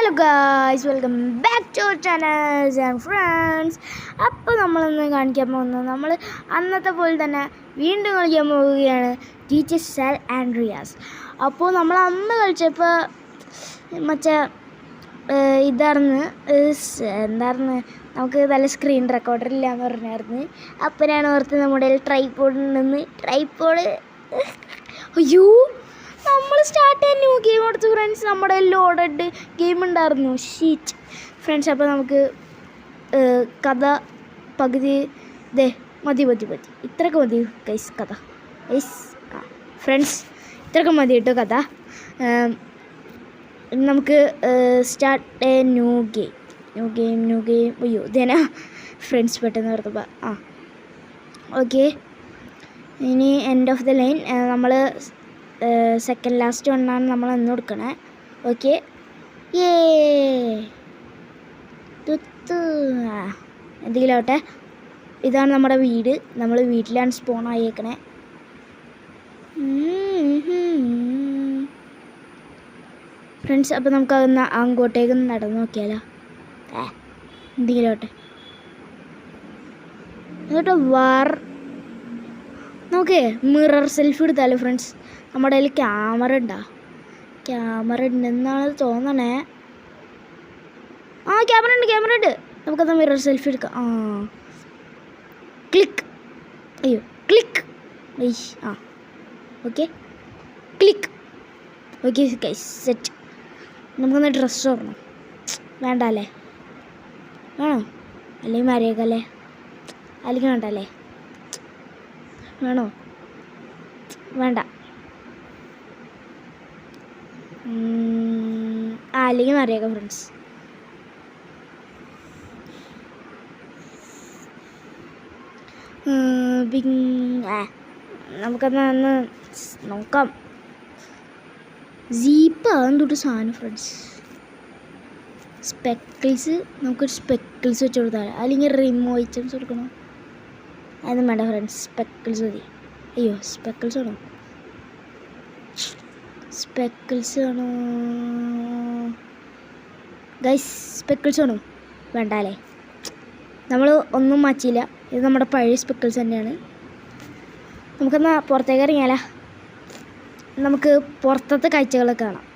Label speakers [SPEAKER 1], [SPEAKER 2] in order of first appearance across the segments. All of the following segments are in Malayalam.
[SPEAKER 1] Hello guys, welcome back to our channels and friends. അപ്പോൾ നമ്മളിന്ന് കാണിക്കാൻ പോകുന്നത് നമ്മൾ അന്നത്തെ പോലെ തന്നെ വീണ്ടും കളിക്കാൻ പോവുകയാണ് ടീച്ചർ സാൻ ആൻഡ്രിയാസ്. അപ്പോൾ നമ്മൾ അന്ന് കളിച്ചപ്പോൾ മറ്റേ ഇതായിരുന്നു എന്തായിരുന്നു, നമുക്ക് നല്ല സ്ക്രീൻ റെക്കോർഡർ ഇല്ലയെന്ന് പറഞ്ഞായിരുന്നു. അപ്പോഴാണ് ഓർത്ത് നമ്മുടെ ട്രൈപോഡ് ഉണ്ടെന്ന്. ട്രൈപോഡ് അയ്യോ, നമ്മൾ സ്റ്റാർട്ട് ചെയ്യാൻ ന്യൂ ഗെയിം കൊടുത്തു ഫ്രണ്ട്സ്. നമ്മുടെ ലോഡഡ് ഗെയിം ഉണ്ടായിരുന്നു. Sheet friends. അപ്പോൾ നമുക്ക് കഥ പകുതി മതി ഇത്രയൊക്കെ മതി ഗൈസ് കഥ. ഗൈസ് ഫ്രണ്ട്സ്, ഇത്രയൊക്കെ മതി കേട്ടോ കഥ. നമുക്ക് സ്റ്റാർട്ട് എ ന്യൂ ഗെയിം. അയ്യോ ഇതേനാ ഫ്രണ്ട്സ് പെട്ടെന്ന് ഓർത്തപ്പോൾ ഓക്കെ. ഇനി എൻഡ് ഓഫ് ദ ലൈൻ നമ്മൾ സെക്കൻഡ് ലാസ്റ്റ് വണ്ണാണ് നമ്മൾ എന്ന് കൊടുക്കണേ. ഓക്കെ, എന്തെങ്കിലും ആവട്ടെ. ഇതാണ് നമ്മുടെ വീട്. നമ്മൾ വീട്ടിലാണ് സ്പോൺ ആയേക്കണേ. ഫ്രണ്ട്സ്, അപ്പോൾ നമുക്കതൊന്ന് അങ്ങോട്ടേക്ക് നടന്ന് നോക്കിയാലോ. എന്തെങ്കിലും ആവട്ടെ. എന്നിട്ട് നമുക്ക് മിറർ സെൽഫി എടുത്താലോ ഫ്രണ്ട്സ്. നമ്മുടെ കയ്യിൽ ക്യാമറ ഉണ്ടെന്നാണ് തോന്നണേ. ക്യാമറ ഉണ്ട്. നമുക്കത് മിറർ സെൽഫി എടുക്കാം. Click. Okay, click. Okay guys, set. നമുക്കൊന്ന് ഡ്രസ്സ് ഓർണം. വേണ്ട അല്ലേ? വേണോ? അല്ലെങ്കിൽ മരേക്കല്ലേ? അല്ലെങ്കിൽ വേണ്ടല്ലേ? വേണോ? വേണ്ട. അല്ലെങ്കിൽ മറിയേക്കാം ഫ്രണ്ട്സ്. നമുക്കന്ന് നോക്കാം. ജീപ്പ് അതെന്തൊട്ട് സാധനം ഫ്രണ്ട്സ്. സ്പെക്കിൾസ്. നമുക്കൊരു സ്പെക്കിൾസ് വെച്ച് കൊടുത്താൽ, അല്ലെങ്കിൽ റിമോ ഐറ്റംസ് കൊടുക്കണം. അതൊന്നും വേണ്ട ഫ്രണ്ട്സ്, സ്പെക്കിൾസ് മതി. അയ്യോ, സ്പെക്കിൾസ് ആണോ ഗൈസ്? സ്പെക്കിൾസ് ആണോ? വേണ്ട അല്ലേ? നമ്മൾ ഒന്നും മാറ്റിയില്ല. ഇത് നമ്മുടെ പഴയ സ്പെക്കിൾസ് തന്നെയാണ്. നമുക്കെന്നാ പുറത്തേക്ക് ഇറങ്ങിയാലോ. നമുക്ക് പുറത്തത്തെ കാഴ്ചകളൊക്കെ കാണാം.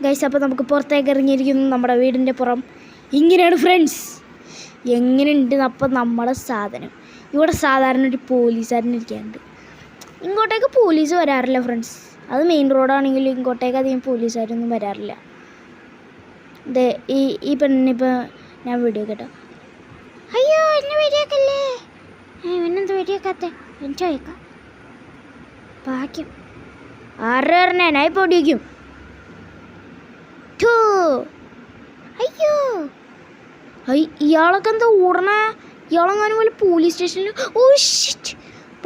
[SPEAKER 1] ഗൈസ്, അപ്പോൾ നമുക്ക് പുറത്തേക്ക് ഇറങ്ങിയിരിക്കുന്നു. നമ്മുടെ വീടിൻ്റെ പുറം ഇങ്ങനെയാണ് ഫ്രണ്ട്സ്. എങ്ങനെയുണ്ട് അപ്പം നമ്മുടെ സാധനം? ഇവിടെ സാധാരണ ഒരു പോലീസുകാരൻ ഇരിക്കാറുണ്ട്. ഇങ്ങോട്ടേക്ക് പോലീസ് വരാറില്ല ഫ്രണ്ട്സ്. അത് മെയിൻ റോഡാണെങ്കിലും ഇങ്ങോട്ടേക്ക് അധികം പോലീസുകാരൊന്നും വരാറില്ല. ഈ പെണ്ണിനിപ്പോൾ ഞാൻ വീഡിയോ കേട്ടോ. അയ്യോ, എന്നെ വീഡിയോക്കല്ലേ? എന്നെന്താ വീഡിയോക്കാത്ത? എനിക്ക് ചോദിക്കാം. ഭാഗ്യം. ആരുടെ പറഞ്ഞാൽ ഞാൻ ഇപ്പോൾ ഓടിക്കും. അയ്യോ, ഇയാളൊക്കെ എന്താ ഓടണേ? ഇയാളെങ്ങാനും പോലെ പോലീസ് സ്റ്റേഷനിൽ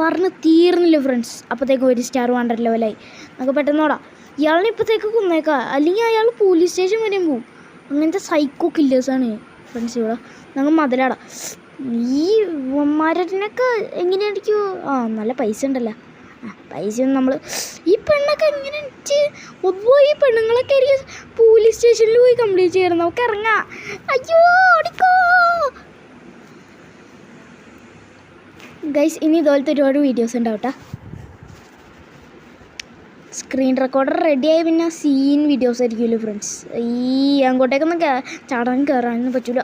[SPEAKER 1] പറഞ്ഞ് തീർന്നില്ല ഫ്രണ്ട്സ്. അപ്പോഴത്തേക്കും ഒരു സ്റ്റാർ 100 ലെവലായി. നമുക്ക് പെട്ടെന്ന് ഓടാം. ഇയാളിനെ ഇപ്പോഴത്തേക്ക് കൊന്നേക്കാം, അല്ലെങ്കിൽ അയാൾ പോലീസ് സ്റ്റേഷൻ വരെയും പോവും. അങ്ങനത്തെ സൈക്കോ കില്ലേഴ്സാണ് ഫ്രണ്ട്സ് ഇവിടെ. നമുക്ക് മതിലാടാം. ഈ മരത്തിനൊക്കെ എങ്ങനെയായിരിക്കും? നല്ല പൈസ ഉണ്ടല്ലോ. പൈസയൊന്നും നമ്മൾ ഈ പെണ്ണൊക്കെ എങ്ങനെ ഈ പെണ്ണുങ്ങളൊക്കെ ആയിരിക്കും പോലീസ് സ്റ്റേഷനിൽ പോയി കംപ്ലീറ്റ് ചെയ്യണം. നമുക്ക് ഇറങ്ങാം. അയ്യോ, ഓടിക്കോ ഗൈസ്. ഇനി ഇതുപോലത്തെ ഒരുപാട് വീഡിയോസ് ഉണ്ടാവട്ടെ. സ്ക്രീൻ റെക്കോർഡർ റെഡിയായി പിന്നെ സീൻ വീഡിയോസ് ആയിരിക്കുമല്ലോ ഫ്രണ്ട്സ്. അങ്ങോട്ടേക്കൊന്നും കയറാനൊന്നും പറ്റൂല.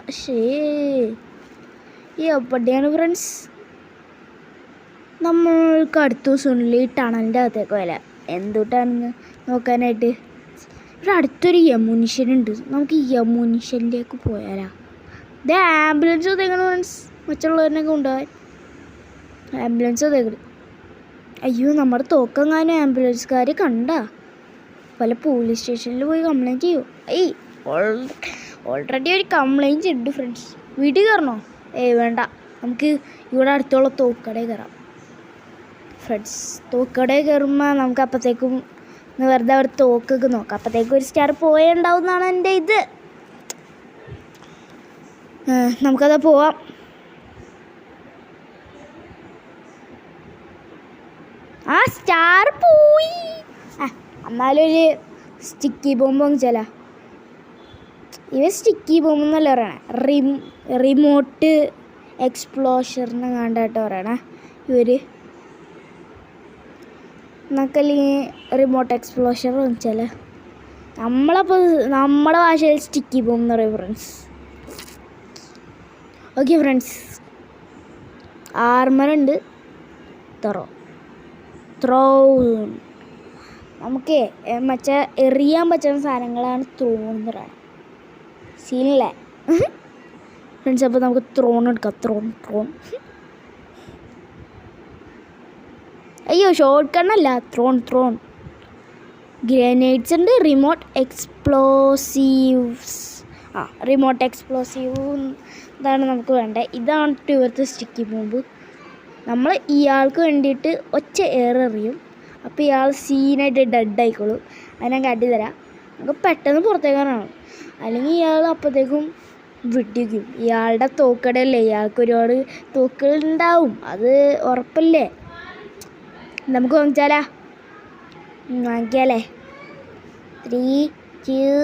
[SPEAKER 1] എവിടെയാണ് ഫ്രണ്ട്സ്? നമ്മൾക്ക് അടുത്ത ദിവസമല്ലേ ഈ ടണലിൻ്റെ അകത്തേക്ക് പോയാല എന്തുട്ടാണെന്ന് നോക്കാനായിട്ട്. ഇവിടെ അടുത്തൊരു യമുനിഷൻ ഉണ്ട്. നമുക്ക് ഈ യമുനിഷനിലേക്ക് പോയാലാ. ഇത് ആംബുലൻസ് തേക്കണം ഫ്രണ്ട്സ്, മറ്റുള്ളവരിനൊക്കെ കൊണ്ടുപോകാൻ. ആംബുലൻസ് തേക്കണം. അയ്യോ, നമ്മുടെ തോക്കെങ്ങാനും ആംബുലൻസുകാർ കണ്ടാ പല പോലീസ് സ്റ്റേഷനിൽ പോയി കംപ്ലയിൻറ്റ് ചെയ്യൂ. ഓൾറെഡി ഒരു കംപ്ലയിൻറ്റ് ഉണ്ട് ഫ്രണ്ട്സ്. വീട്ടിൽ കയറണോ? വേണ്ട. നമുക്ക് ഇവിടെ അടുത്തുള്ള തോക്കടയിൽ കയറാം ഫ്രണ്ട്സ്. തോക്കടയിൽ കയറുമ്പോൾ നമുക്ക് അപ്പോഴത്തേക്കും വെറുതെ അവിടെ തോക്കൊക്കെ നോക്കാം. അപ്പോഴത്തേക്കും ഒരു സ്റ്റാർ പോയുണ്ടാവുമെന്നാണ് എൻ്റെ ഇത്. നമുക്കത് പോവാം. ആ സ്റ്റാർ പോയി. എന്നാലും ഒരു സ്റ്റിക്കി ബോംബ് വാങ്ങിച്ചാലോ. ഇവ സ്റ്റിക്കി ബോംബ് എന്നല്ല പറയണേ, റിമോട്ട് എക്സ്പ്ലോഷറിനെ കണ്ടായിട്ട് പറയണേ ഇവർ. നമുക്കല്ലെങ്കിൽ റിമോട്ട് എക്സ്പ്ലോഷർ വാങ്ങിച്ചാലോ. നമ്മളപ്പോൾ നമ്മുടെ ഭാഷയിൽ സ്റ്റിക്കി ബോംബ് എന്ന് പറയും ഫ്രണ്ട്സ്. ഓക്കെ ഫ്രണ്ട്സ്, ആർമറുണ്ട്. ത്രോ നമുക്ക് മറ്റേ എറിയാൻ പറ്റുന്ന സാധനങ്ങളാണ് ത്രോൺ എന്ന് പറയുന്നത്. സീനല്ലേ ഫ്രണ്ട്സ്? അപ്പോൾ നമുക്ക് ത്രോൺ എടുക്കാം. ത്രോൺ അയ്യോ, ഷോർട്ട് കണ്ണല്ല, ത്രോൺ. ഗ്രനേഡ്സ് ഉണ്ട്, റിമോട്ട് എക്സ്പ്ലോസീവ്സ്. റിമോട്ട് എക്സ്പ്ലോസീവ് ഇതാണ് നമുക്ക് വേണ്ടത്. ഇതാണ് ഇവിടുത്തെ സ്റ്റിക്കി ബോംബ്. നമ്മൾ ഇയാൾക്ക് വേണ്ടിയിട്ട് ഒറ്റ എറിയും. അപ്പോൾ ഇയാൾ സീനായിട്ട് ഡെഡ് ആയിക്കോളും. അത് ഞാൻ കാട്ടിത്തരാം. നമുക്ക് പെട്ടെന്ന് പുറത്തേക്കാനാണ്, അല്ലെങ്കിൽ ഇയാൾ അപ്പോഴത്തേക്കും വിട്ടിരിക്കും. ഇയാളുടെ തോക്കടല്ലേ, ഇയാൾക്ക് ഒരുപാട് തോക്കുകളുണ്ടാവും, അത് ഉറപ്പല്ലേ. നമുക്ക് വാങ്ങിക്കാലേ. 3, 2,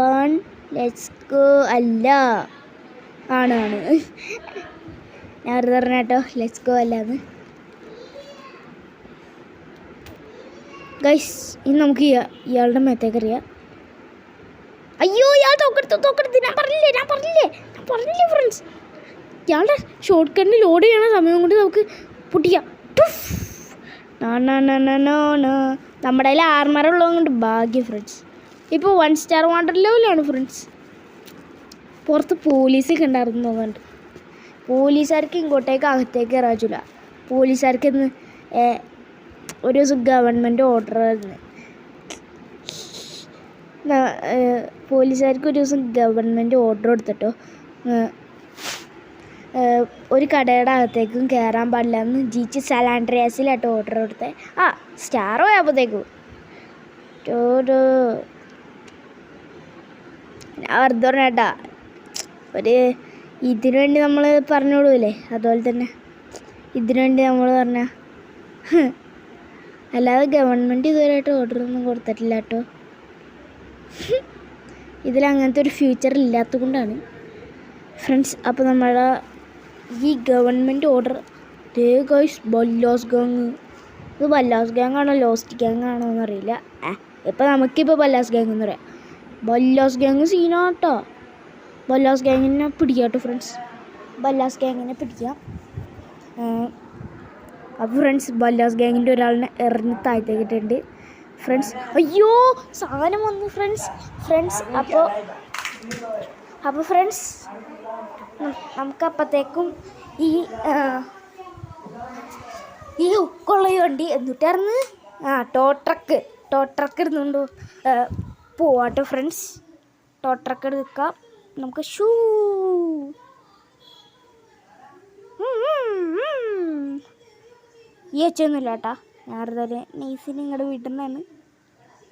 [SPEAKER 1] 1 ലെറ്റ്സ് ഗോ. അല്ല, ആണ് ഞാൻ വെറുതെ പറഞ്ഞ കേട്ടോ, ലെറ്റ്സ് ഗോ അല്ലാന്ന്. ഗൈസ്, ഇനി നമുക്ക് ഇയാളുടെ മേത്തേക്ക് അറിയാം. അയ്യോ, ഇയാൾ തോക്കെടുത്ത്. ഞാൻ പറഞ്ഞില്ലേ ഫ്രണ്ട്സ്, ഇയാളുടെ ഷോർട്ട് കണ്ണിൽ ലോഡ് ചെയ്യണ സമയം കൊണ്ട് നമുക്ക് പൊട്ടിക്കാം. നമ്മുടെ കയ്യിൽ ആർമറുള്ളത് കൊണ്ട് ഭാഗ്യം ഫ്രണ്ട്സ്. ഇപ്പോൾ 1 സ്റ്റാർ വാണ്ടർ ലെവലാണ് ഫ്രണ്ട്സ്. പുറത്ത് പോലീസൊക്കെ ഉണ്ടായിരുന്നു തോന്നുന്നുണ്ട്. പോലീസുകാർക്ക് ഇങ്ങോട്ടേക്ക് അകത്തേക്ക് കയറാൻ പറ്റില്ല. പോലീസുകാർക്ക് ഇന്ന് ഒരു ദിവസം ഗവൺമെൻറ് ഓർഡർ ആയിരുന്നു. പോലീസുകാർക്ക് ഒരു ദിവസം ഗവൺമെൻറ് ഓർഡർ കൊടുത്തിട്ടോ, ഒരു കടയുടെ അകത്തേക്കും കയറാൻ പാടില്ല എന്ന് ജീച്ച് സാലാൻഡ്രിയാസിലാട്ടോ ഓർഡർ കൊടുത്തത്. സ്റ്റാർ പോയപ്പോഴത്തേക്കും ഞാൻ വെറുതെ പറഞ്ഞേട്ടാ, ഒരു ഇതിനു വേണ്ടി നമ്മൾ പറഞ്ഞു കൊടുക്കില്ലേ, അതുപോലെ തന്നെ ഇതിനു വേണ്ടി നമ്മൾ പറഞ്ഞ. അല്ലാതെ ഗവൺമെൻറ് ഇതുവരെയായിട്ട് ഓർഡറൊന്നും കൊടുത്തിട്ടില്ല കേട്ടോ. ഇതിലങ്ങനത്തെ ഒരു ഫ്യൂച്ചർ ഇല്ലാത്തത് കൊണ്ടാണ് ഫ്രണ്ട്സ്. അപ്പോൾ നമ്മുടെ ഈ ഗവൺമെൻറ് ഓർഡർ ഗൈസ്, ബല്ലാസ് ഗാങ്. ഇത് ബല്ലാസ് ഗാങ് ആണോ ലോസ്റ്റ് ഗാങ് ആണോ എന്നറിയില്ല. ഇപ്പം നമുക്കിപ്പോൾ ബല്ലാസ് ഗാങ് എന്ന് പറയാം. ബല്ലാസ് ഗാങ് സീനാട്ടോ. ബല്ലാസ് ഗാങ്ങിനെ പിടിക്കാം കേട്ടോ ഫ്രണ്ട്സ്. ബല്ലാസ് ഗാങ്ങിനെ പിടിക്കാം. അപ്പോൾ ഫ്രണ്ട്സ്, ബല്ലാസ് ഗാങ്ങിൻ്റെ ഒരാളിനെ എറിഞ്ഞ് താഴ്ത്തേക്കിട്ടുണ്ട് ഫ്രണ്ട്സ്. അയ്യോ, സാധനം വന്നു ഫ്രണ്ട്സ്. അപ്പോൾ ഫ്രണ്ട്സ്, നമുക്കപ്പോഴത്തേക്കും ഈ ഉക്കുള്ള വണ്ടി എന്നിട്ടായിരുന്നു ടോ ട്രക്ക് എടുത്തുകൊണ്ട് പോവാട്ടോ ഫ്രണ്ട്സ്. ടോ ട്രക്ക് എടുക്കാം നമുക്ക്. ഈ എച്ചൊന്നുമില്ല കേട്ടാ, ഞാൻ വെറുതെ നൈസിന് നിങ്ങളുടെ വീട്ടിൽ നിന്നാണ്.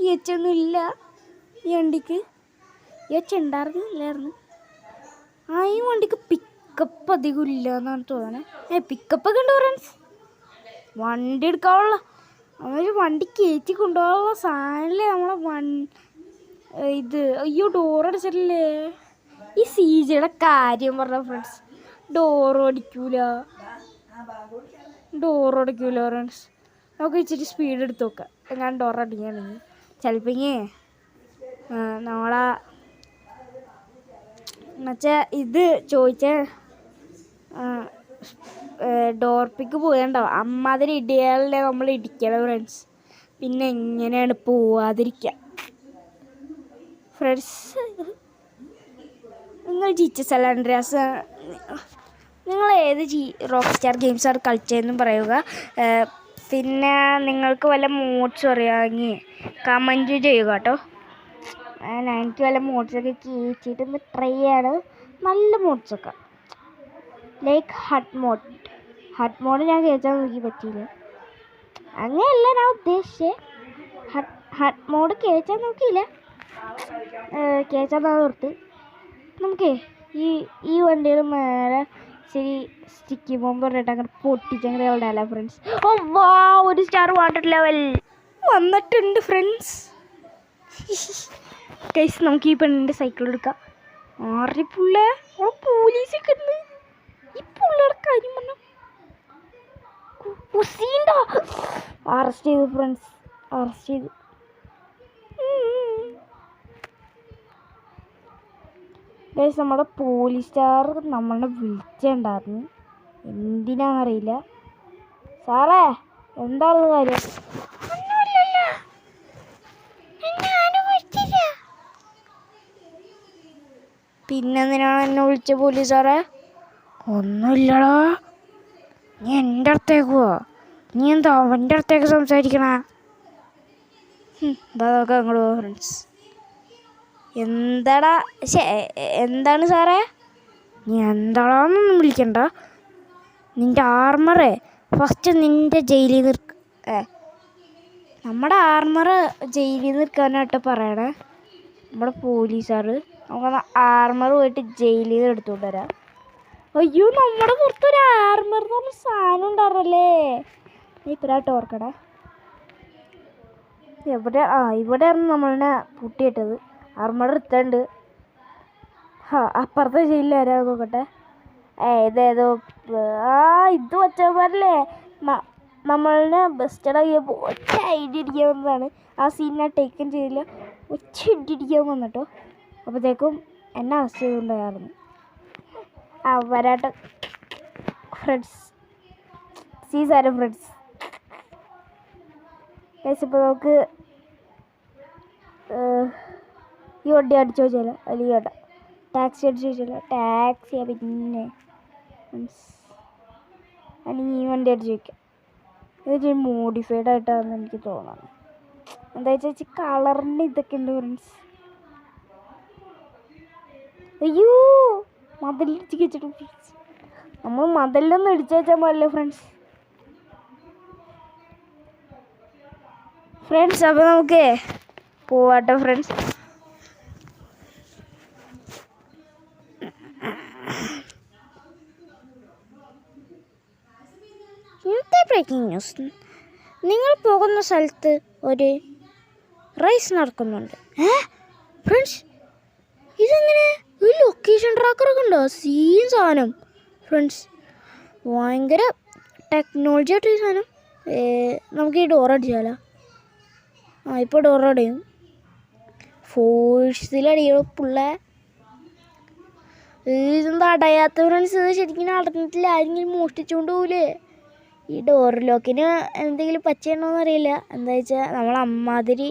[SPEAKER 1] ഈ എച്ചൊന്നും ഇല്ല ഈ വണ്ടിക്ക്. ഈ എച്ച ഉണ്ടായിരുന്നില്ലായിരുന്നു. ഈ വണ്ടിക്ക് പിക്കപ്പ് അധികം ഇല്ല എന്നാണ് തോന്നണേ. പിക്കപ്പൊക്കെ ഉണ്ട് ഫ്രണ്ട്സ്. വണ്ടി എടുക്കാനുള്ള വണ്ടി കയറ്റി കൊണ്ടുപോകാനുള്ള സാധനമല്ലേ നമ്മളെ ഇത്. അയ്യോ, ഡോറടിച്ചിട്ടില്ലേ. ഈ സീജയുടെ കാര്യം പറഞ്ഞ ഫ്രണ്ട്സ്, ഡോറടിക്കൂല ഫ്രണ്ട്സ്. നമുക്ക് ഇച്ചിരി സ്പീഡ് എടുത്ത് നോക്കാം. എങ്ങനെ ഡോറടിക്കുകയാണെങ്കിൽ ചിലപ്പോൾ നമ്മളെ എന്നുവെച്ചാൽ ഇത് ചോദിച്ച ഡോർപ്പിക്ക് പോയണ്ടാവും. അമ്മാതിരി ഇടിയാലേ നമ്മൾ ഇടിക്കണം ഫ്രണ്ട്സ്. പിന്നെ എങ്ങനെയാണ് പോവാതിരിക്കുക ഫ്രണ്ട്സ്? നിങ്ങൾ ജീച്ച സാലാൻഡ്രിയാസ്, നിങ്ങൾ ഏത് റോക്ക് സ്റ്റാർ ഗെയിംസാണ് കളിച്ചതെന്നും പറയുക. പിന്നെ നിങ്ങൾക്ക് വല്ല മോഡ്സ് അറിയാമെങ്കിൽ കമൻറ്റ് ചെയ്യുക കേട്ടോ. എനിക്ക് വല്ല മോഡ്സൊക്കെ കയറ്റിയിട്ടൊന്ന് ട്രൈ ചെയ്യാണ്. നല്ല മോഡ്സൊക്കെ ലൈക്ക് ഹട്ട് മോഡ് ഞാൻ കയറ്റാൻ നോക്കി പറ്റിയില്ല. അങ്ങനെയല്ല ഞാൻ ഉദ്ദേശിച്ചത്. ഹട്ട് മോഡ് കയറ്റാൻ നോക്കിയില്ല, കയറ്റാൻ ഓർത്ത്. നമുക്ക് ഈ വണ്ടിയുടെ മേലെ ഇച്ചിരി സ്റ്റിക്കി ബോംബ് പറഞ്ഞിട്ട് അങ്ങനെ പൊട്ടിച്ചങ്ങനെ കളയാല ഫ്രണ്ട്സ്. ഓ വാ, ഒരു സ്റ്റാർ വാട്ടർ ലെവൽ വന്നിട്ടുണ്ട് ഫ്രണ്ട്സ്. ഗൈസ് നമുക്ക് ഈ പെണ്ണിൻ്റെ സൈക്കിൾ എടുക്കാം. ആറിപ്പുള്ള പോലീസൊക്കെ ഉണ്ട്. ഈ പുള്ളിയുടെ കാര്യം പറഞ്ഞു അറസ്റ്റ് ചെയ്തു ഫ്രണ്ട്സ്, അറസ്റ്റ് ചെയ്തു. ഗൈസ് നമ്മുടെ പോലീസ് സ്റ്റാർ നമ്മളെ വിളിച്ചിട്ടുണ്ടായിരുന്നു, എന്തിനാണെന്നറിയില്ല. സാറേ എന്താണ് കാര്യം? പിന്നെന്തിനാണ് എന്നെ വിളിച്ച പോലീസാറെ? ഒന്നുമില്ലടാ, നീ എൻ്റെ അടുത്തേക്ക് പോവാ, നീ എന്താ അവൻ്റെ അടുത്തേക്ക് സംസാരിക്കണ? എന്താ നോക്കാം അങ്ങോട്ട് പോവാ ഫ്രണ്ട്സ്. എന്താടാ എന്താണ് സാറേ? നീ എന്താടാന്നൊന്നും വിളിക്കണ്ട. നിൻ്റെ ആർമറേ ഫസ്റ്റ് നിൻ്റെ ജയിലിൽ നമ്മുടെ ആർമറ് ജയിലിൽ നിൽക്കാനായിട്ട് പറയണേ നമ്മുടെ പോലീസുകാർ. നമുക്ക് ആർമർ പോയിട്ട് ജയിലിൽ നിന്ന് എടുത്തുകൊണ്ട് വരാം. അയ്യോ, നമ്മുടെ പുറത്തൊരു ആർമർ എന്ന് പറഞ്ഞ സാധനം ഉണ്ടായിരുന്നല്ലേ. നീ ഇപ്പഴായിട്ട് ഓർക്കടേ. ഇവിടെയാണ് നമ്മളിനെ പൂട്ടിയിട്ടത്. ആർമർ എടുത്തുണ്ട്. അപ്പുറത്തെ ജയിലിൽ വരാൻ നോക്കട്ടെ. ഇതേതോ ഇത് വച്ചവരല്ലേ നമ്മളിനെ ബെസ്റ്റഡാക്കിയപ്പോൾ ഒറ്റ ഐഡിയ അടിക്കാൻ വന്നതാണ്. ആ സീൻ ടേക്കൻ ചെയ്തില്ല, ഒറ്റ ഇടി അടിക്കാൻ വന്നിട്ടോ. അപ്പോഴത്തേക്കും എന്നെ അറസ്റ്റ് ചെയ്തുകൊണ്ടായിരുന്നു അവരായിട്ട് ഫ്രണ്ട്സ്. സീസാരം ഫ്രണ്ട്സ്. ഇപ്പോൾ നമുക്ക് ഈ വണ്ടി അടിച്ചു വെച്ചാലോ? അല്ലെങ്കിൽ കേട്ടോ ടാക്സി അടിച്ചു വെച്ചാലോ? ടാക്സിയാ പിന്നെ മീൻസ് അല്ലെങ്കിൽ ഈ വണ്ടി അടിച്ചു വയ്ക്കാം. ഇത് മോഡിഫൈഡ് ആയിട്ടാണെന്ന് എനിക്ക് തോന്നുന്നത്. എന്താ വെച്ചാൽ കളറിൻ്റെ ഇതൊക്കെ ഉണ്ട് ഫ്രണ്ട്സ്. അയ്യോ, മതിലിടിച്ച് വെച്ചിട്ട് ഫ്രണ്ട്സ്. നമ്മൾ മതിലൊന്നും ഇടിച്ചു വെച്ചാൽ പാടില്ല ഫ്രണ്ട്സ്. അപ്പോൾ നമുക്ക് പോവാട്ടോ ഫ്രണ്ട്സ്. ഇന്നത്തെ ബ്രേക്കിംഗ് ന്യൂസ്. നിങ്ങൾ പോകുന്ന സ്ഥലത്ത് ഒരു റേസ് നടക്കുന്നുണ്ട്. ഫ്രണ്ട്സ്, ഇതെങ്ങനെ ഒരു ലൊക്കേഷൻ ട്രാക്കറൊക്കെ ഉണ്ടോ? സീൻ സാധനം ഫ്രണ്ട്സ്, ഭയങ്കര ടെക്നോളജി ആയിട്ട് ഈ സാധനം. നമുക്ക് ഈ ഡോർ അടിച്ചാലോ? ഇപ്പോൾ ഡോർ അടയും. ഫോഴ്സിലടിയോ പുള്ള. ഇതെന്താ അടയാത്ത ഫ്രണ്ട്സ്? ഇത് ശരിക്കും അടഞ്ഞിട്ടില്ല. ആരെങ്കിലും മോഷ്ടിച്ചുകൊണ്ട് പോകില്ലേ? ഈ ഡോർ ലോക്കിന് എന്തെങ്കിലും പച്ചയുണ്ടോയെന്ന് അറിയില്ല. എന്താ വെച്ചാൽ നമ്മൾ അമ്മാതിരി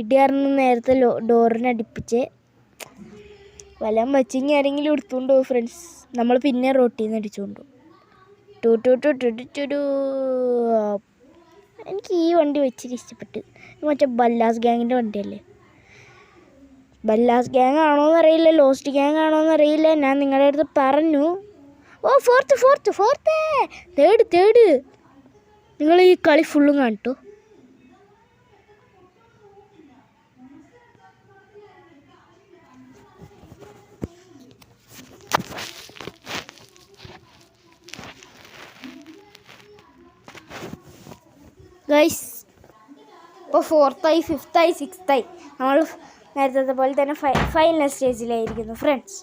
[SPEAKER 1] ഇടിയാർന്ന് നേരത്തെ ഡോറിനടിപ്പിച്ച് വല്ലതും വെച്ചെങ്കിൽ ആരെങ്കിലും എടുത്തുകൊണ്ട് പോകും ഫ്രണ്ട്സ്. നമ്മൾ പിന്നെ റോട്ടിൽ നിന്ന് അടിച്ചുകൊണ്ട് എനിക്ക് ഈ വണ്ടി വെച്ചിട്ട് ഇഷ്ടപ്പെട്ടു. മറ്റേ ബല്ലാസ് ഗ്യാങ്ങിൻ്റെ വണ്ടിയല്ലേ. ബല്ലാസ് ഗ്യാങ് ആണോയെന്ന് അറിയില്ല, ലോസ്റ്റ് ഗ്യാങ് ആണോയെന്ന് അറിയില്ല. ഞാൻ നിങ്ങളുടെ അടുത്ത് പറഞ്ഞു. ഓ ഫോർത്ത് തേർഡ്. നിങ്ങൾ ഈ കളി ഫുള്ളും കാണിട്ടോ. ഗൈസ്, ഇപ്പോൾ 4th ആയി 5th ആയി 6th ആയി. നമ്മൾ നേരത്തെ പോലെ തന്നെ ഫൈനൽ സ്റ്റേജിലായിരിക്കുന്നു ഫ്രണ്ട്സ്.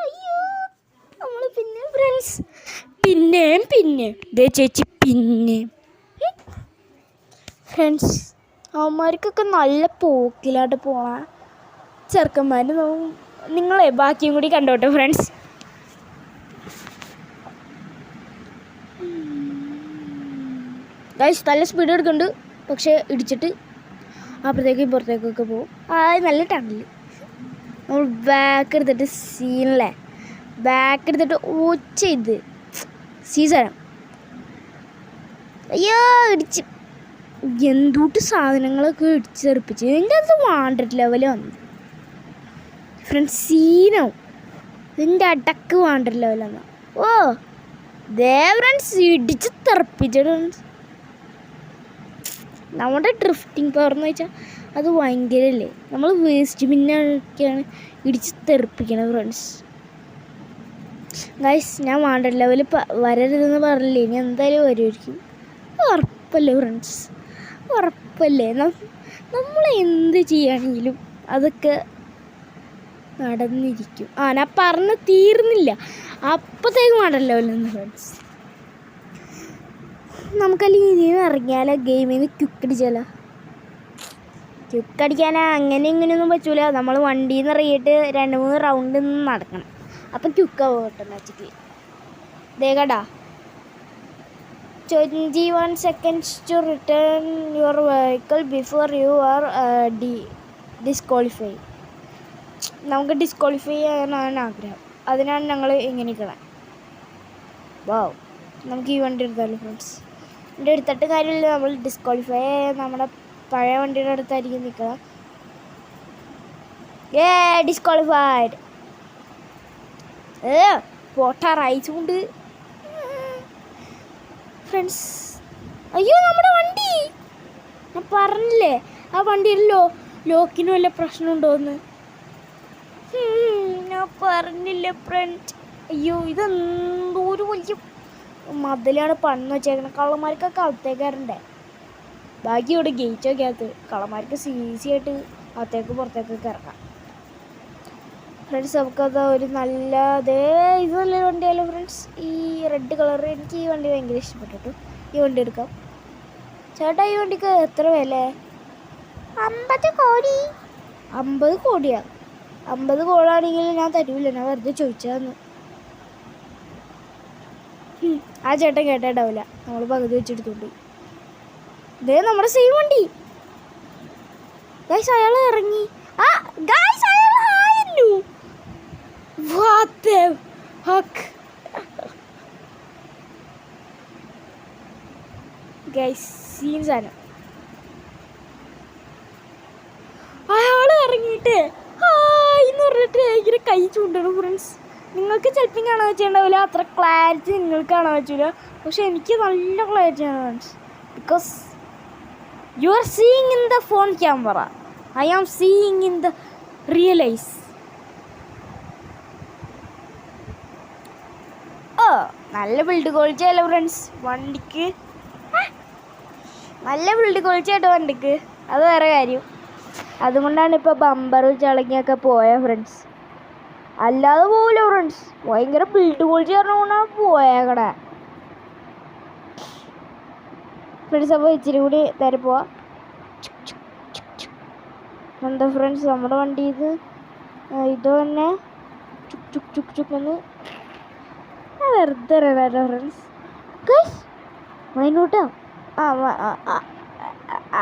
[SPEAKER 1] അയ്യോ, നമ്മൾ പിന്നെ ഫ്രണ്ട്സ് പിന്നെ ദേ ചേച്ചി പിന്നെ ഫ്രണ്ട്സ്, അവന്മാർക്കൊക്കെ നല്ല പോക്കിലായിട്ട് പോണ ചെറുക്കന്മാർ. നിങ്ങളെ ബാക്കിയും കൂടി കണ്ടോട്ടെ ഫ്രണ്ട്സ്. ഗൈസ്, നല്ല സ്പീഡ് എടുക്കുന്നുണ്ട്, പക്ഷേ ഇടിച്ചിട്ട് അപ്പുറത്തേക്കും ഇപ്പുറത്തേക്കൊക്കെ പോകും. നല്ല ടണൽ. നമ്മൾ ബാക്ക് എടുത്തിട്ട് സീനല്ലേ, ബാക്ക് എടുത്തിട്ട് ഒച്ച ഇത് സീസണം. അയ്യോ, ഇടിച്ച് എന്തുട്ട് സാധനങ്ങളൊക്കെ ഇടിച്ച് തെറിപ്പിച്ച്. എൻ്റെ അത് വാണ്ടഡ് ലെവൽ വന്നു ഫ്രണ്ട്സ്. സീനോ ഇതിൻ്റെ അടക്ക് വാണ്ടഡ് ലെവൽ വന്നു. ഓ ദേ ഫ്രണ്ട്സ്, ഇടിച്ച് തെറിപ്പിച്ചിട്ട്. നമ്മുടെ ഡ്രിഫ്റ്റിംഗ് പവർ എന്ന് വെച്ചാൽ അത് ഭയങ്കരല്ലേ, നമ്മൾ വേസ്റ്റ് ബിന്നൊക്കെയാണ് ഇടിച്ച് തെറിപ്പിക്കണം ഫ്രണ്ട്സ്. ഗൈസ്, ഞാൻ വാണ്ടഡ് ലെവൽ വരരുതെന്ന് പറഞ്ഞില്ലേ, ഇനി എന്തായാലും വരുമായിരിക്കും. ഉറപ്പല്ലേ ഫ്രണ്ട്സ്, ഉറപ്പല്ലേ. നമ്മൾ എന്ത് ചെയ്യുകയാണെങ്കിലും അതൊക്കെ നടന്നിരിക്കും. ഞാൻ പറഞ്ഞ് തീർന്നില്ല, അപ്പോഴത്തേക്കും വാണ്ടഡ് ലെവലൊന്നും ഫ്രണ്ട്സ്. നമുക്കല്ലെങ്കിൽ ഇനിയും ഇറങ്ങിയാലോ, ഗെയിമിൽ നിന്ന് ക്യുക്കടിച്ചാലോ. ക്യുക്കടിക്കാനാ അങ്ങനെ ഇങ്ങനെയൊന്നും പറ്റൂല. നമ്മൾ വണ്ടിയിൽ നിന്ന് ഇറങ്ങിയിട്ട് 2-3 റൗണ്ട് നടക്കണം, അപ്പം ക്യുക്കാവും automatically. ദേഗടാ 21 seconds to return your vehicle before you are disqualified. നമുക്ക് ഡിസ്ക്വാളിഫൈ ചെയ്യാനാണ് ആഗ്രഹം, അതിനാണ് ഞങ്ങൾ ഇങ്ങനെ നിൽക്കണം. വാവ്, നമുക്ക് ഈ വണ്ടി എടുത്താലോ ഫ്രണ്ട്സ്. എൻ്റെ എടുത്തിട്ട് കാര്യമില്ല, നമ്മൾ ഡിസ്ക്വാളിഫൈ നമ്മുടെ പഴയ വണ്ടിയുടെ അടുത്തായിരിക്കും നിൽക്കണം. ഡിസ്ക്വാളിഫൈഡ്. പൊട്ടാറായിച്ചുകൊണ്ട് ഫ്രണ്ട്സ്. അയ്യോ, നമ്മുടെ വണ്ടി, ഞാൻ പറഞ്ഞില്ലേ ആ വണ്ടിയിൽ ലോക്കിന് വല്ല പ്രശ്നമുണ്ടോയെന്ന്. ഞാൻ പറഞ്ഞില്ലേ ഫ്രണ്ട്. അയ്യോ, ഇതെന്തോ ഒരു വലിയ മതിലാണ് പണിന്ന് വെച്ചേക്കണം. കള്ളന്മാർക്കൊക്കെ അകത്തേക്കാറുണ്ടേ. ബാക്കി ഇവിടെ ഗേറ്റൊക്കെ അകത്ത്, കള്ളന്മാർക്ക് ഈസി ആയിട്ട് അകത്തേക്ക് പുറത്തേക്കൊക്കെ ഇറങ്ങാം ഫ്രണ്ട്സ്. നമുക്കത് ഒരു നല്ല ഇത് നല്ലൊരു വണ്ടിയല്ലോ ഫ്രണ്ട്സ്. ഈ റെഡ് കളർ, എനിക്ക് ഈ വണ്ടി ഭയങ്കര ഇഷ്ടപ്പെട്ടു. ഈ വണ്ടി എടുക്കാം ചേട്ടാ. ഈ വണ്ടിക്ക് എത്ര വില? 50 കോടി. 50 കോടിയാ? 50 കോടാണെങ്കിൽ ഞാൻ തരൂല, ഞാൻ വെറുതെ ചോദിച്ചാന്ന്. ആ ചേട്ടൻ കേട്ടിട്ടാവില്ല, നമ്മൾ പകുതി വെച്ചെടുത്തോണ്ട്. ഇതേ നമ്മുടെ സെയിം വണ്ടി. ഗൈസ്, അയാൾ ഇറങ്ങി. ഗൈസ്, അയാൾ ആയിരുന്നു. What the heck? Guys, scenes ആണ്. അയാൾ ഇറങ്ങിയിട്ട് ഹായ്ന്ന് പറഞ്ഞിട്ട് ഇങ്ങനെ കൈ ചൂണ്ടണം ഫ്രണ്ട്സ്. നിങ്ങൾക്ക് ചിലപ്പോൾ കാണാൻ വെച്ചിട്ടുണ്ടാവില്ല, അത്ര ക്ലാരിറ്റി നിങ്ങൾക്ക് കാണാൻ പറ്റില്ല, പക്ഷെ എനിക്ക് നല്ല ക്ലാരിറ്റി ആണ് friends. Because you are seeing in the phone camera, I am seeing in the real eyes. നല്ല ബിൽഡ് ക്വാളിറ്റി അല്ല ഫ്രണ്ട്സ് വണ്ടിക്ക്, നല്ല ബിൽഡ് ക്വാളിറ്റി ആയിട്ട് വണ്ടിക്ക്, അത് വേറെ കാര്യം. അതുകൊണ്ടാണ് ഇപ്പോൾ ബമ്പർ ചളങ്ങിയൊക്കെ പോയ ഫ്രണ്ട്സ്, അല്ലാതെ പോവില്ല ഫ്രണ്ട്സ്. ഭയങ്കര ബിൽഡ് ക്വാളിറ്റി പറഞ്ഞുകൊണ്ടാണ് പോയേക്കണേ ഫ്രണ്ട്സ്. അപ്പോൾ ഇച്ചിരി കൂടി നേരെ പോവാ. എന്താ ഫ്രണ്ട്സ്, നമ്മുടെ വണ്ടി ഇത് തന്നെ ചുക്ക് ചുക്ക് ചുക്ക് ചുക്കെന്ന് വെറുതെ ഫ്രണ്ട്സ്. വൈൻവുഡ്,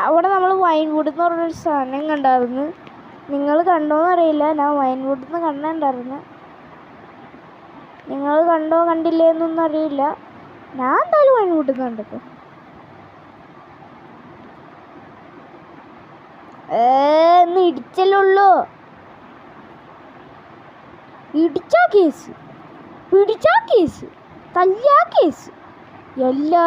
[SPEAKER 1] അവിടെ നമ്മൾ വൈൻവുഡ് എന്ന് പറഞ്ഞൊരു സാധനം കണ്ടായിരുന്നു. നിങ്ങൾ കണ്ടോന്ന് അറിയില്ല, ഞാൻ വൈൻവുഡ് എന്ന് കണ്ടിട്ടുണ്ടായിരുന്നു. നിങ്ങൾ കണ്ടോ കണ്ടില്ലേ എന്നൊന്നും അറിയില്ല, ഞാൻ എന്തായാലും വൈൻവുഡ് എന്ന് കണ്ടപ്പോൾ. ഒന്ന് ഇടിച്ചല്ലുള്ളൂ, ഇടിച്ചാ കേസ്, പിടിച്ചാ കേസ്, തല്ലാ കേസ്, എല്ലാ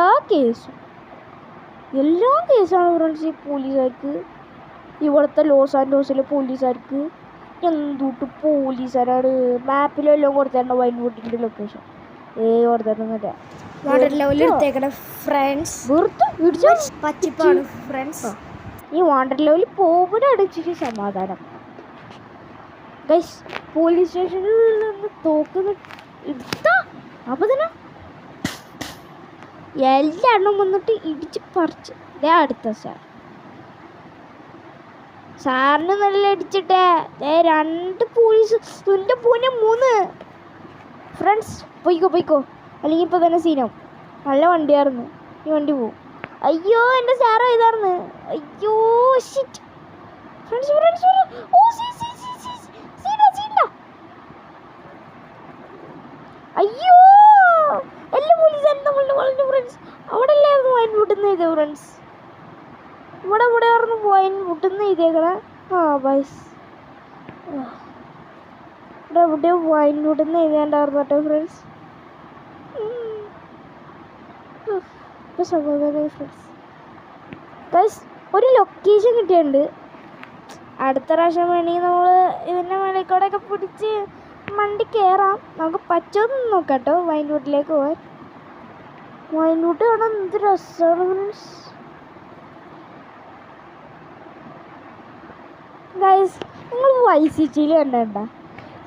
[SPEAKER 1] കേസാണ് ഫ്രണ്ട്സ്. ഈ പോലീസുകാർക്ക്, ഇവിടുത്തെ ലോസ് ആൻഡോസിലെ പോലീസുകാർക്ക് എന്തുട്ട് പോലീസുകാരാണ്. മാപ്പിലെല്ലാം കൊടുത്തിട്ടുണ്ടോ വൈൻവുഡിൻ്റെ ലൊക്കേഷൻ? കൊടുത്തിട്ടൊന്നുമില്ല. വാട്ടർ ലെവലിൽ എടുത്തേക്കണ ഫ്രണ്ട്സ്, പച്ചിപ്പാണ് ഫ്രണ്ട്സ്. ഈ വാട്ടർ ലെവലിൽ പോകുമ്പോഴാണ് ഇച്ചിരി സമാധാനം. ഗൈസ്, പോലീസ് സ്റ്റേഷനിൽ നിന്ന് തോക്കുന്ന എടുത്താ അപ്പോൾ തന്നെ എല്ലാണ്ണും വന്നിട്ട് ഇടിച്ച് പറിച്ച്. ഇതേ അടുത്ത സാറിന് നല്ല ഇടിച്ചിട്ടേ 2 പോലീസ്, എൻ്റെ പൂനെ 3 ഫ്രണ്ട്സ്. പോയിക്കോ, അല്ലെങ്കിൽ ഇപ്പോൾ തന്നെ സീനാവും. നല്ല വണ്ടിയായിരുന്നു, ഈ വണ്ടി പോവും. അയ്യോ, എൻ്റെ സാറ് ഇതായിരുന്നു. അയ്യോ ഷിറ്റ് ഫ്രണ്ട്സ്. ഓ അയ്യോ, എല്ലാ പോലീസുകാരും നമ്മളുടെ വളരെ ഫ്രണ്ട്സ്. അവിടെ അല്ലായിരുന്നു വൈൻ വിട്ടുന്ന ഇതേ ഫ്രണ്ട്സ്, ഇവിടെ ആയിരുന്നു വൈൻ വിട്ടുന്ന ഇതേക്കണേ. ബൈസ്, ഇവിടെ എവിടെ വൈൻ വിട്ടുന്ന ഇതേണ്ടായിരുന്നു കേട്ടോ ഫ്രണ്ട്സ്. ഇപ്പം സമാധാനമായി ഫ്രണ്ട്സ്. ഗൈസ്, ഒരു ലൊക്കേഷൻ കിട്ടിയിട്ടുണ്ട്. അടുത്ത പ്രാവശ്യം വേണമെങ്കിൽ നമ്മൾ ഇതിൻ്റെ മേളിൽ പിടിച്ച് മണ്ടി കയറാം. നമുക്ക് പറ്റുമെന്ന് നോക്കാം കേട്ടോ. വൈൻവുഡിലേക്ക് പോകാൻ. വൈൻവുഡ് കാണാൻ എന്ത് രസമാണ് ഫ്രണ്ട്സ്. ഗൈസ്, നിങ്ങൾ വൈസിറ്റിയിൽ കണ്ട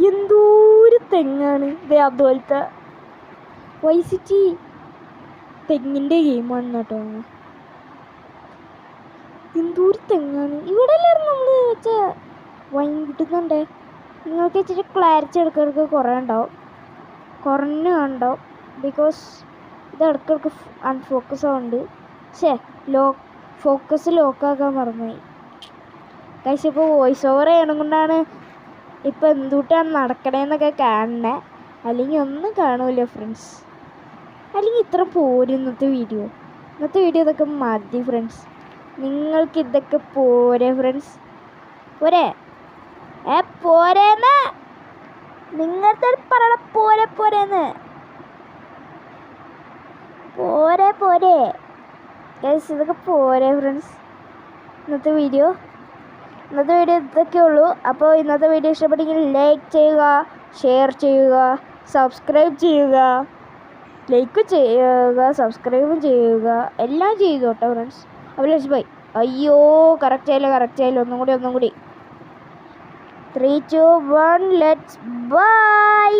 [SPEAKER 1] എന്തോരു തെങ്ങാണ്. ഇതേ അതുപോലത്തെ വൈസിറ്റി തെങ്ങിൻ്റെ ഗെയിമാണ് കേട്ടോ. എന്തോരു തെങ്ങാണ്. ഇവിടെ എല്ലാവരും നമ്മൾ വെച്ചാൽ വൈൻ കിട്ടുന്നുണ്ടേ. നിങ്ങൾക്ക് ഇച്ചിരി ക്ലാരിറ്റി ഇടയ്ക്കിടയ്ക്ക് കുറഞ്ഞു ഉണ്ടാവും. ബിക്കോസ് ഇത് ഇടയ്ക്കിടയ്ക്ക് അൺഫോക്കസ് ആവുന്നുണ്ട്. ഫോക്കസ് ലോക്കാക്കാൻ മറന്നുപോയി. കഴിച്ച് ഇപ്പോൾ വോയിസ് ഓവർ ചെയ്യണം കൊണ്ടാണ് ഇപ്പോൾ എന്തുകൊണ്ടാണ് നടക്കണേന്നൊക്കെ കാണണേ. അല്ലെങ്കിൽ ഒന്നും കാണൂല ഫ്രണ്ട്സ്. അല്ലെങ്കിൽ ഇത്ര പോരും ഇന്നത്തെ വീഡിയോ ഇതൊക്കെ മതി ഫ്രണ്ട്സ്. നിങ്ങൾക്ക് ഇതൊക്കെ പോരെ ഫ്രണ്ട്സ്? പോരെ? പോരേന്ന് നിങ്ങളുടെ പറയണ പോരേന്ന് പോരെ ഗൈസ്, ഇതൊക്കെ പോരെ ഫ്രണ്ട്സ്. ഇന്നത്തെ വീഡിയോ ഇതൊക്കെ ഉള്ളൂ. അപ്പോൾ ഇന്നത്തെ വീഡിയോ ഇഷ്ടപ്പെട്ടെങ്കിൽ ലൈക്ക് ചെയ്യുക, ഷെയർ ചെയ്യുക, സബ്സ്ക്രൈബ് ചെയ്യുക. ലൈക്ക് ചെയ്യുക, സബ്സ്ക്രൈബും ചെയ്യുക, എല്ലാം ചെയ്തു കേട്ടോ ഫ്രണ്ട്സ്. അപ്പോൾ ലെറ്റ്സ് ബൈ. അയ്യോ, കറക്റ്റ് ആയില്ല. ഒന്നും കൂടി 3, 2, 1 ലെറ്റ്സ് ബൈ.